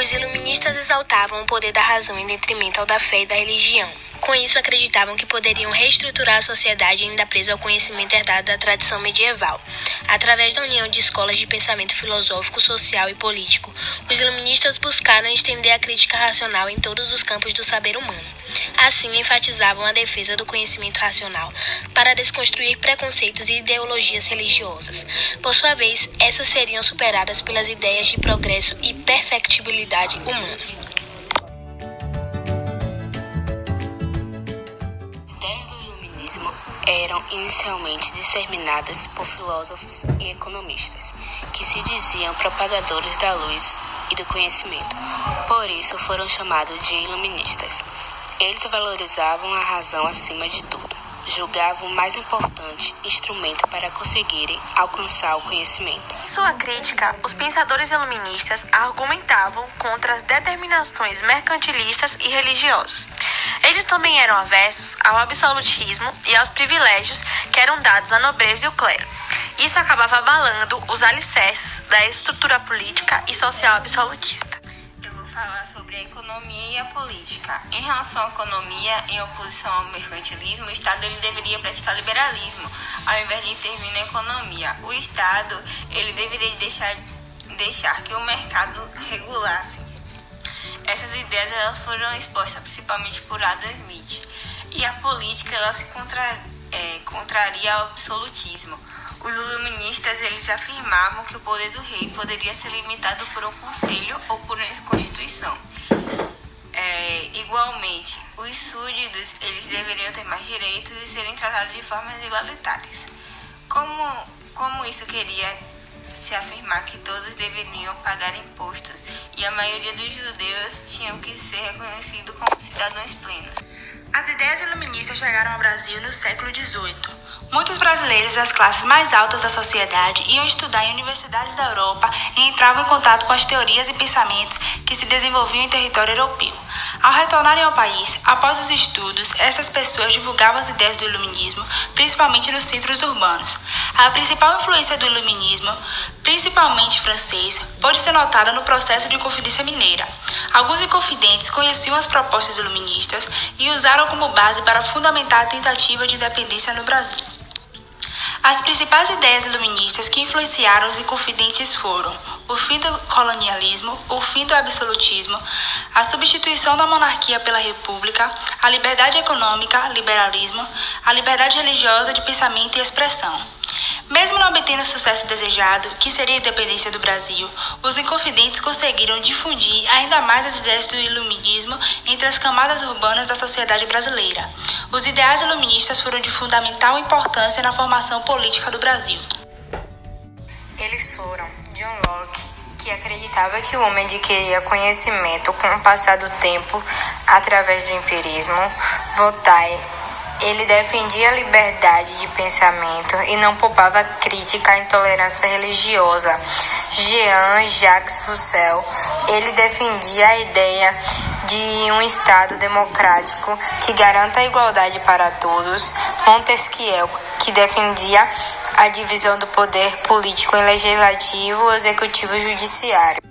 Os iluministas exaltavam o poder da razão em detrimento ao da fé e da religião. Com isso, acreditavam que poderiam reestruturar a sociedade ainda presa ao conhecimento herdado da tradição medieval. Através da união de escolas de pensamento filosófico, social e político, os iluministas buscaram estender a crítica racional em todos os campos do saber humano. Assim, enfatizavam a defesa do conhecimento racional para desconstruir preconceitos e ideologias religiosas. Por sua vez, essas seriam superadas pelas ideias de progresso e perfectibilidade humana. Eram inicialmente disseminadas por filósofos e economistas, que se diziam propagadores da luz e do conhecimento. Por isso foram chamados de iluministas. Eles valorizavam a razão acima de tudo. Julgavam o mais importante instrumento para conseguirem alcançar o conhecimento. Em sua crítica, os pensadores iluministas argumentavam contra as determinações mercantilistas e religiosas. Eles também eram aversos ao absolutismo e aos privilégios que eram dados à nobreza e ao clero. Isso acabava abalando os alicerces da estrutura política e social absolutista. Falar sobre a economia e a política. Em relação à economia, em oposição ao mercantilismo, o Estado ele deveria praticar liberalismo, ao invés de intervir na economia. O Estado ele deveria deixar que o mercado regulasse. Essas ideias elas foram expostas principalmente por Adam Smith. E a política ela se contraria ao absolutismo. Os iluministas eles afirmavam que o poder do rei poderia ser limitado por um conselho ou por uma constituição. Igualmente, os súditos eles deveriam ter mais direitos e serem tratados de formas igualitárias. Como isso queria se afirmar que todos deveriam pagar impostos e a maioria dos judeus tinham que ser reconhecidos como cidadãos plenos. As ideias iluministas chegaram ao Brasil no século XVIII. Muitos brasileiros das classes mais altas da sociedade iam estudar em universidades da Europa e entravam em contato com as teorias e pensamentos que se desenvolviam em território europeu. Ao retornarem ao país, após os estudos, essas pessoas divulgavam as ideias do iluminismo, principalmente nos centros urbanos. A principal influência do iluminismo, principalmente francês, pode ser notada no processo de Inconfidência Mineira. Alguns inconfidentes conheciam as propostas iluministas e usaram como base para fundamentar a tentativa de independência no Brasil. As principais ideias iluministas que influenciaram os inconfidentes foram o fim do colonialismo, o fim do absolutismo, a substituição da monarquia pela república, a liberdade econômica, liberalismo, a liberdade religiosa de pensamento e expressão. Mesmo não obtendo o sucesso desejado, que seria a independência do Brasil, os inconfidentes conseguiram difundir ainda mais as ideias do iluminismo entre as camadas urbanas da sociedade brasileira. Os ideais iluministas foram de fundamental importância na formação política do Brasil. Eles foram John Locke, que acreditava que o homem adquiria conhecimento com o passar do tempo através do empirismo. Voltaire, ele defendia a liberdade de pensamento e não poupava crítica à intolerância religiosa. Jean-Jacques Rousseau, ele defendia a ideia de um Estado democrático que garanta a igualdade para todos. Montesquieu, que defendia a divisão do poder político em legislativo, executivo e judiciário.